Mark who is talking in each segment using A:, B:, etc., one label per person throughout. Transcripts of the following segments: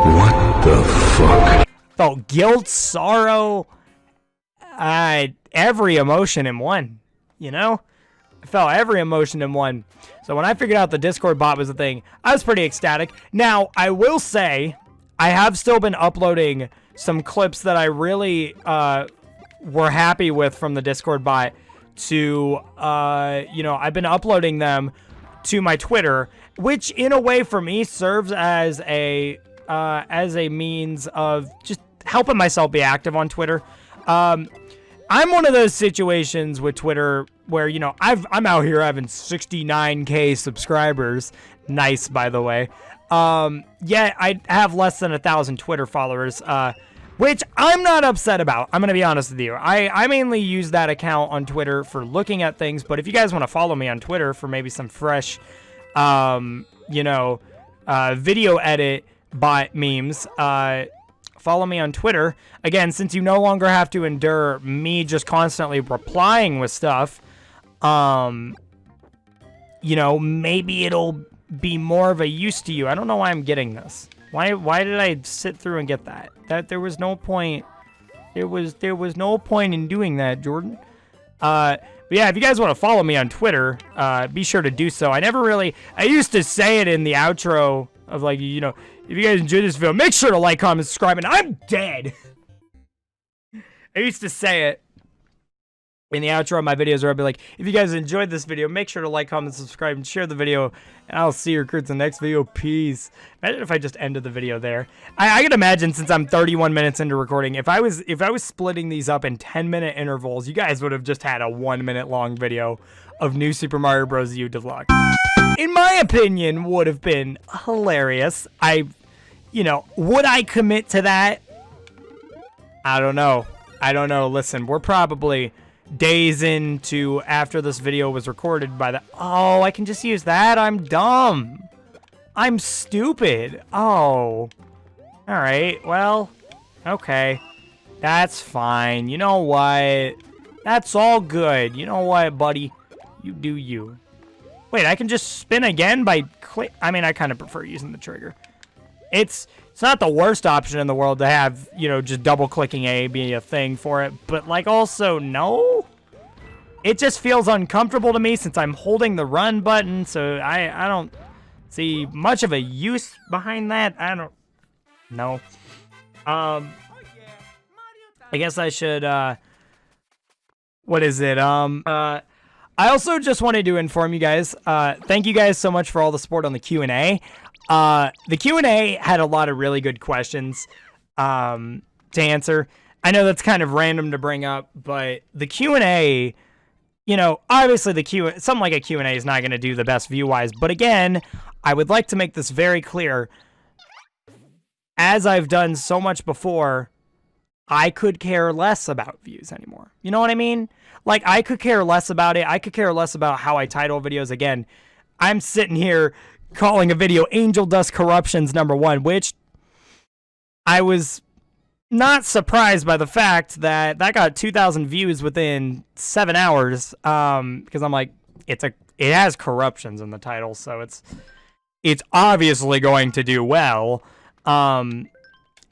A: What the fuck?
B: Felt guilt, sorrow, every emotion in one, you know? I felt every emotion in one. So when I figured out the Discord bot was a thing, I was pretty ecstatic. Now, I will say, I have still been uploading some clips that I really were happy with from the Discord bot to, I've been uploading them to my Twitter, which in a way for me serves as a means of just helping myself be active on Twitter. I'm one of those situations with Twitter where, I'm out here having 69K subscribers. Nice, by the way. Yeah, I have less than 1,000 Twitter followers, which I'm not upset about. I'm going to be honest with you. I mainly use that account on Twitter for looking at things, but if you guys want to follow me on Twitter for maybe some fresh, video edit bot memes, follow me on Twitter. Again, since you no longer have to endure me just constantly replying with stuff, maybe it'll be more of a use to you. I don't know why I'm getting this. Why did I sit through and get that? There was no point. There was no point in doing that, Jordan. But yeah, if you guys want to follow me on Twitter, be sure to do so. I used to say it in the outro of like, if you guys enjoyed this video, make sure to like, comment, subscribe, and I'm dead. I used to say it in the outro of my videos where I'd be like, if you guys enjoyed this video, make sure to like, comment, subscribe, and share the video, and I'll see you recruits in the next video. Peace. Imagine if I just ended the video there. I can imagine, since I'm 31 minutes into recording, if I was splitting these up in 10-minute intervals, you guys would have just had a 1-minute long video of New Super Mario Bros. U Deluxe. In my opinion, would have been hilarious. Would I commit to that? I don't know. Listen, we're probably days into after this video was recorded by the... Oh, I can just use that? I'm dumb. I'm stupid. Oh. Alright, well, okay. That's fine. You know what? That's all good. You know what, buddy? You do you. Wait, I can just spin again by click... I mean, I kind of prefer using the trigger. It's not the worst option in the world to have, just double-clicking A be a thing for it. But, also, no? It just feels uncomfortable to me since I'm holding the run button. So, I don't see much of a use behind that. I don't know. I guess I should, what is it? I also just wanted to inform you guys, thank you guys so much for all the support on the Q&A. The Q&A had a lot of really good questions to answer. I know that's kind of random to bring up, but the Q&A, obviously something like a Q&A is not going to do the best view-wise, but again, I would like to make this very clear. As I've done so much before, I could care less about views anymore. You know what I mean? I could care less about it. I could care less about how I title videos. Again, I'm sitting here calling a video Angel Dust Corruptions #1, which I was not surprised by the fact that got 2,000 views within 7 hours, because I'm like, it has corruptions in the title, so it's obviously going to do well. And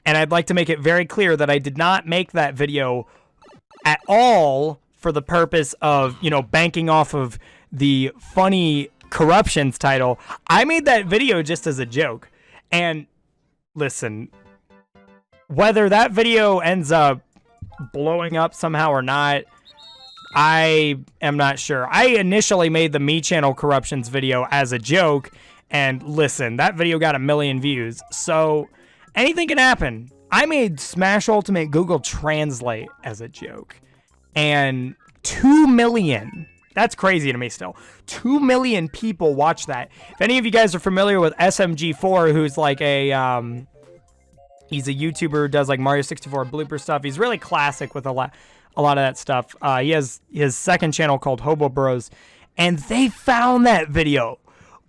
B: I'd like to make it very clear that I did not make that video at all for the purpose of, banking off of the funny corruptions title. I made that video just as a joke. And listen, whether that video ends up blowing up somehow or not, I am not sure. I initially made the Me Channel corruptions video as a joke, and listen, that video got 1 million views, so anything can happen. I made Smash Ultimate Google Translate as a joke, and 2 million. That's crazy to me still. 2 million people watch that. If any of you guys are familiar with SMG4, who's like he's a YouTuber who does like Mario 64 blooper stuff. He's really classic with a lot of that stuff. He has his second channel called Hobo Bros, and they found that video,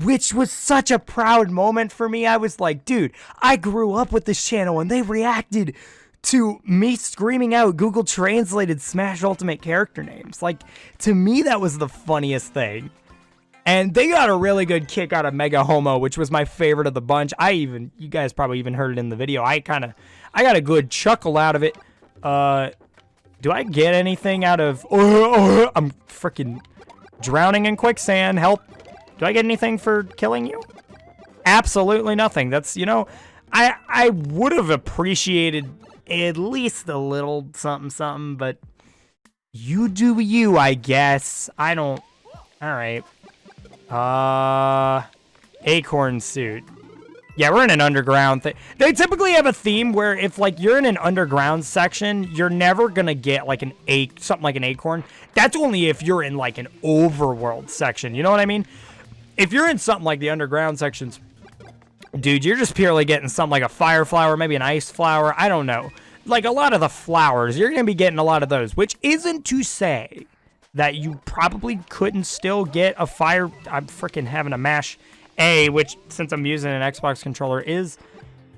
B: which was such a proud moment for me. I was like, dude, I grew up with this channel, and they reacted to me screaming out Google translated Smash Ultimate character names. Like, to me, that was the funniest thing. And they got a really good kick out of Mega Homo, which was my favorite of the bunch. You guys probably even heard it in the video. I got a good chuckle out of it. Do I get anything out of, I'm freaking drowning in quicksand, help. Do I get anything for killing you? Absolutely nothing. That's, I would have appreciated at least a little something, but you do you, I guess. I don't, all right. Acorn suit. Yeah, we're in an underground thing. They typically have a theme where if, like, you're in an underground section, you're never gonna get, like, something like an acorn. That's only if you're in, like, an overworld section. You know what I mean? If you're in something like the underground sections, dude, you're just purely getting something like a fire flower, maybe an ice flower. I don't know. Like, a lot of the flowers, you're gonna be getting a lot of those, which isn't to say that you probably couldn't still get a fire. I'm freaking having a mash A, which, since I'm using an Xbox controller, is...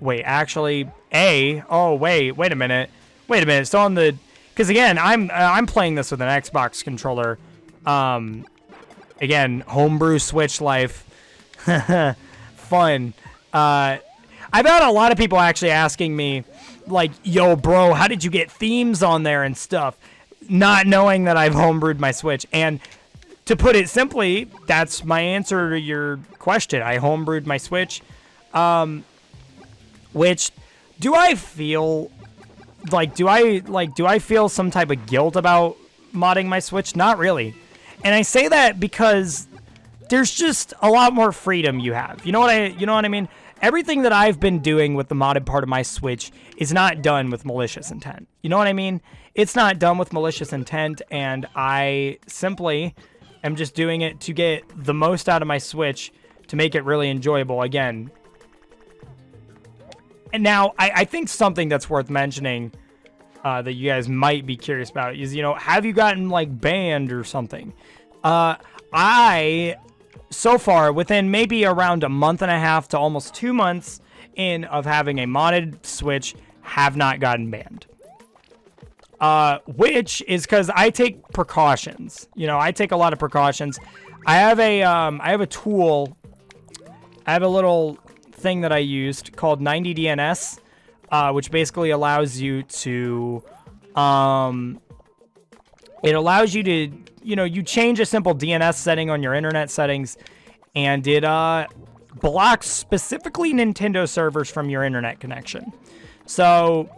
B: Wait, actually, A... Oh, wait a minute. So on the... Because, again, I'm playing this with an Xbox controller. Again, homebrew Switch life. Fun. I've had a lot of people actually asking me, like, yo, bro, how did you get themes on there and stuff? Not knowing that I've homebrewed my Switch. And to put it simply, that's my answer to your question. I homebrewed my Switch. Which, do I feel some type of guilt about modding my Switch? Not really. And I say that because there's just a lot more freedom you have. You know what I mean? Everything that I've been doing with the modded part of my Switch is not done with malicious intent. You know what I mean? It's not done with malicious intent, and I simply am just doing it to get the most out of my Switch to make it really enjoyable again. And now, I think something that's worth mentioning that you guys might be curious about is, have you gotten, like, banned or something? So far, within maybe around a month and a half to almost 2 months of having a modded Switch, have not gotten banned. Which is because I take precautions. I take a lot of precautions. I have a tool. I have a little thing that I used called 90DNS, which basically allows you to, you change a simple DNS setting on your internet settings, and it blocks specifically Nintendo servers from your internet connection. So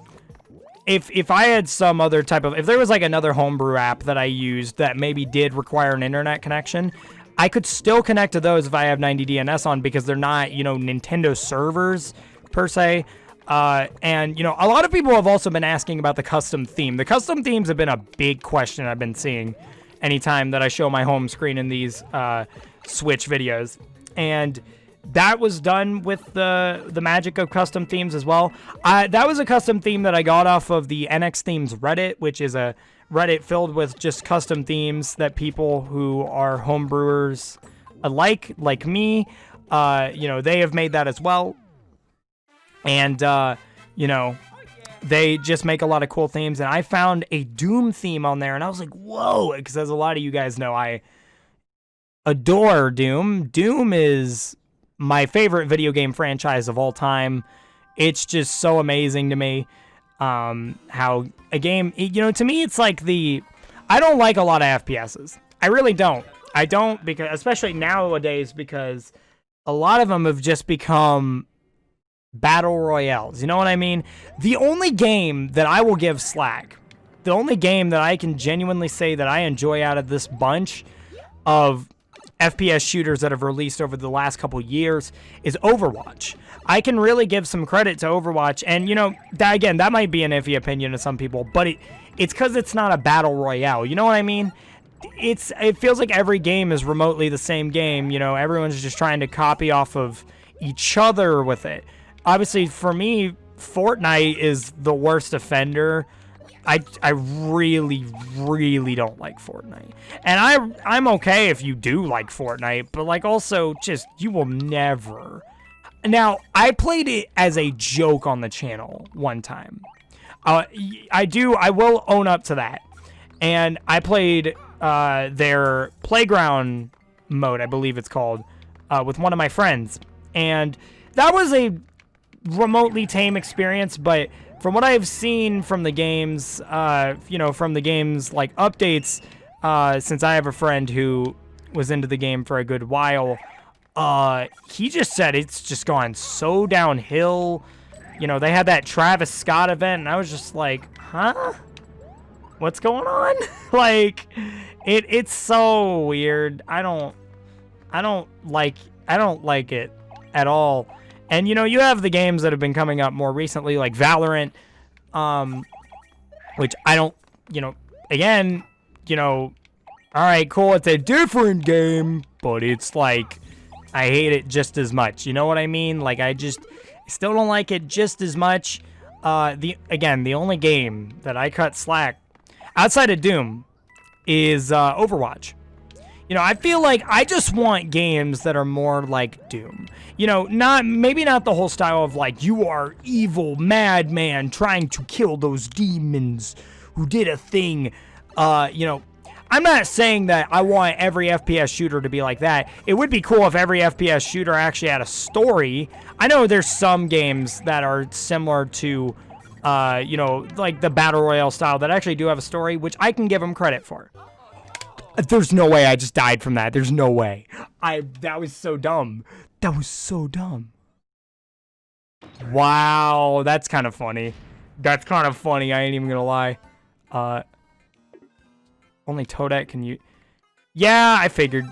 B: if I had some other type of, if there was like another homebrew app that I used that maybe did require an internet connection, I could still connect to those if I have 90DNS on, because they're not, Nintendo servers per se. And, a lot of people have also been asking about the custom theme. The custom themes have been a big question I've been seeing anytime that I show my home screen in these Switch videos. And that was done with the magic of custom themes as well. That was a custom theme that I got off of the NX Themes Reddit, which is a Reddit filled with just custom themes that people who are homebrewers like me, they have made that as well. And, they just make a lot of cool themes. And I found a Doom theme on there, and I was like, whoa, because as a lot of you guys know, I adore Doom. Doom is my favorite video game franchise of all time. It's just so amazing to me. How a game, to me, it's like I don't like a lot of FPSs. I really don't. I don't, because, especially nowadays, because a lot of them have just become battle royales. You know what I mean? The only game that I will give slack, the only game that I can genuinely say that I enjoy out of this bunch of FPS shooters that have released over the last couple years is Overwatch. I can really give some credit to Overwatch, and that might be an iffy opinion to some people, but it's because it's not a battle royale. You know what I mean? It feels like every game is remotely the same game. Everyone's just trying to copy off of each other with it. Obviously, for me, Fortnite is the worst offender. I really, really don't like Fortnite. And I'm okay if you do like Fortnite, but, like, also, just, you will never. Now, I played it as a joke on the channel one time. I will own up to that. And I played their playground mode, I believe it's called, with one of my friends. And that was a remotely tame experience, but from what I've seen from the games, from the game's like updates, since I have a friend who was into the game for a good while, he just said it's just gone so downhill. They had that Travis Scott event, and I was just like, huh? What's going on? Like, it's so weird. I don't like it at all. And you have the games that have been coming up more recently, like Valorant, which I don't, again, all right, cool, it's a different game, but it's like, I hate it just as much. You know what I mean? Like, I still don't like it just as much. The only game that I cut slack outside of Doom is Overwatch. I feel like I just want games that are more like Doom. Maybe not the whole style of like, you are evil madman trying to kill those demons who did a thing. I'm not saying that I want every FPS shooter to be like that. It would be cool if every FPS shooter actually had a story. I know there's some games that are similar to, like the Battle Royale style that actually do have a story, which I can give them credit for. There's no way I just died from that. There's no way. That was so dumb. That was so dumb. Wow, that's kind of funny. That's kind of funny. I ain't even gonna lie. Only Toadette can you... Yeah, I figured.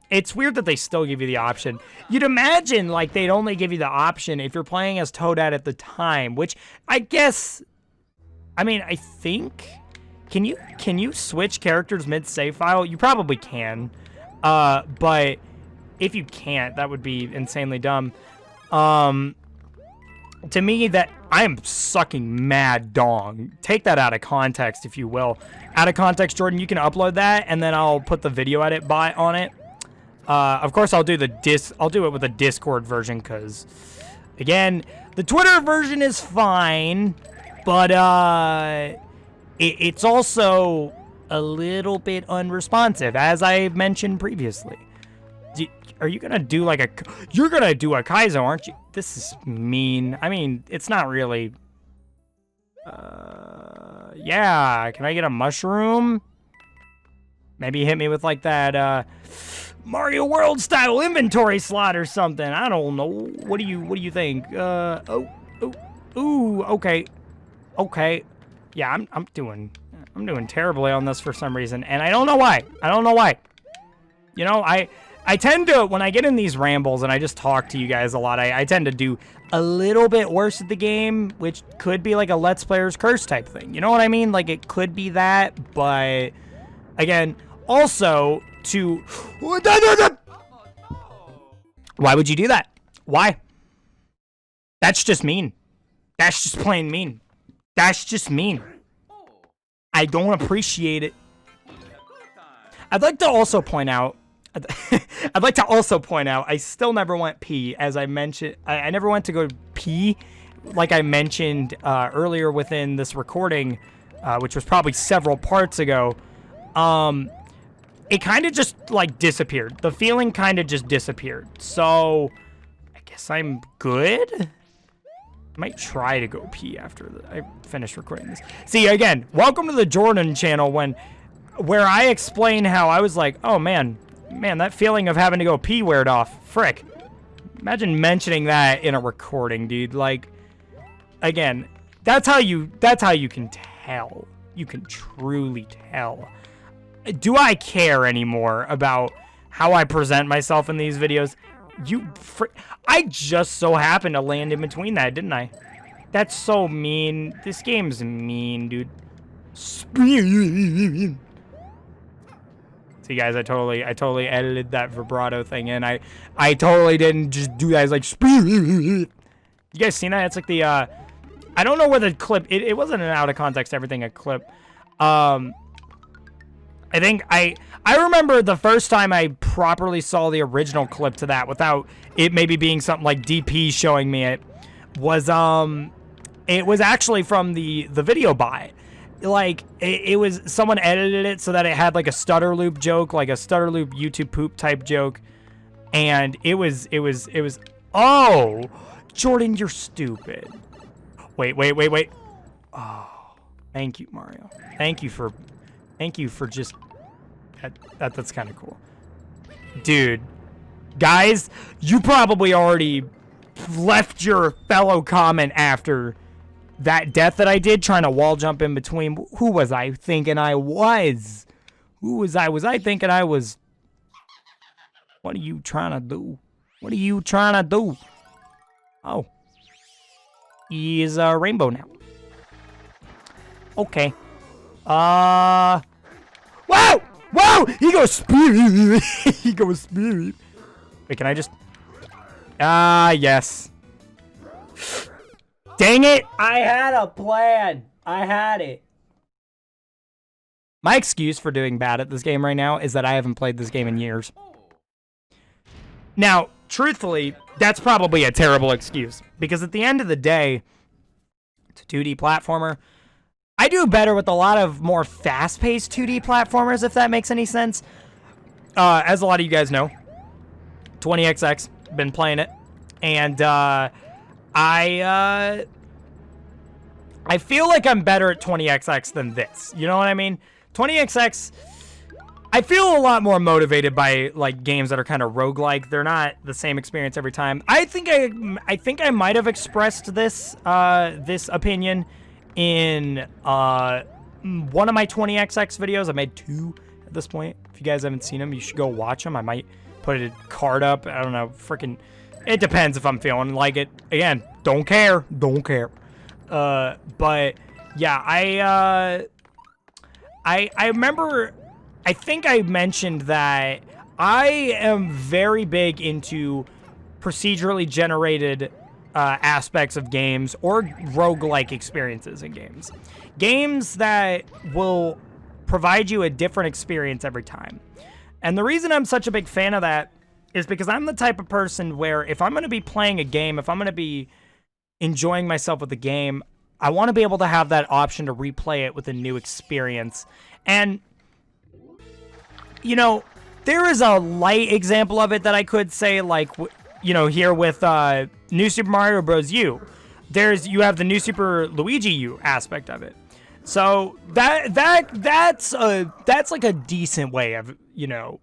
B: It's weird that they still give you the option. You'd imagine, like, they'd only give you the option if you're playing as Toadette at the time, which I guess... I mean, I think... Can you switch characters mid-save file? You probably can. But if you can't, that would be insanely dumb. To me, that I am sucking mad dong. Take that out of context, if you will. Out of context, Jordan, you can upload that, and then I'll put the video edit on it. Of course, I'll do it with the Discord version, because, again, the Twitter version is fine, but it's also a little bit unresponsive, as I mentioned previously. Are you gonna do like you're gonna do a Kaizo, aren't you? This is mean. I mean, it's not really. Yeah, can I get a mushroom? Maybe hit me with like that, Mario World style inventory slot or something. I don't know. What do you think? Okay. Yeah, I'm doing terribly on this for some reason, and I don't know why. I tend to, when I get in these rambles and I just talk to you guys a lot, I tend to do a little bit worse at the game, which could be like a Let's Player's Curse type thing. You know what I mean? Like, it could be that, but again, also to... Why would you do that? Why? That's just mean. That's just plain mean. That's just mean. I don't appreciate it. I'd like to also point out, I still never went pee, as I mentioned. I never went to go pee, like I mentioned earlier within this recording, which was probably several parts ago. It kind of just, like, disappeared. The feeling kind of just disappeared. So, I guess I'm good? I might try to go pee after I finish recording this. See, again, welcome to the Jordan channel, where I explain how I was like, oh, man, that feeling of having to go pee weared off. Frick. Imagine mentioning that in a recording, dude. Like, again, that's how you can tell. You can truly tell. Do I care anymore about how I present myself in these videos? I just so happened to land in between that, didn't I? That's so mean. This game's mean, dude. See, guys, I totally edited that vibrato thing in. I totally didn't just do that. It's like, you guys seen that? It's like the, I don't know where the clip, it wasn't an out of context everything a clip. I think I remember the first time I properly saw the original clip to that without it maybe being something like DP showing me it was actually from the video bot. like it was someone edited it so that it had like a stutter loop joke, like a stutter loop YouTube poop type joke, and it was oh, Jordan, you're stupid. Wait. Oh, thank you, Mario. Thank you for just that's kind of cool. Dude, guys, you probably already left your fellow comment after that death that I did trying to wall jump in between. Who was I thinking I was? Who was I? Was I thinking I was? What are you trying to do? What are you trying to do? Oh. He is a rainbow now. Okay. Whoa! Whoa! He goes spirit. He goes spirit. Wait, can I just... yes. Dang it! I had a plan. I had it. My excuse for doing bad at this game right now is that I haven't played this game in years. Now, truthfully, that's probably a terrible excuse. Because at the end of the day, it's a 2D platformer. I do better with a lot of more fast-paced 2D platformers, if that makes any sense. As a lot of you guys know, 20XX, been playing it. And, I feel like I'm better at 20XX than this. You know what I mean? 20XX, I feel a lot more motivated by like games that are kind of roguelike. They're not the same experience every time. I think I might have expressed this this opinion in one of my 20XX videos. I made 2 at this point. If you guys haven't seen them, you should go watch them. I might put a card up. I don't know, freaking. It depends if I'm feeling like it. Again, don't care. But yeah, I remember, I think I mentioned that I am very big into procedurally generated aspects of games or roguelike experiences in games. Games that will provide you a different experience every time. And the reason I'm such a big fan of that is because I'm the type of person where if I'm going to be playing a game, if I'm going to be enjoying myself with the game, I want to be able to have that option to replay it with a new experience. And, you know, there is a light example of it that I could say, like, you know, here with New Super Mario Bros. U. You have the New Super Luigi U aspect of it. So that's like a decent way of, you know,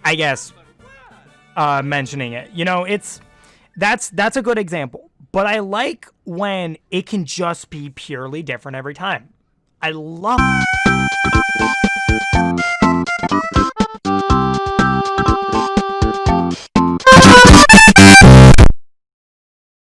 B: I guess, mentioning it. You know, that's a good example. But I like when it can just be purely different every time. I love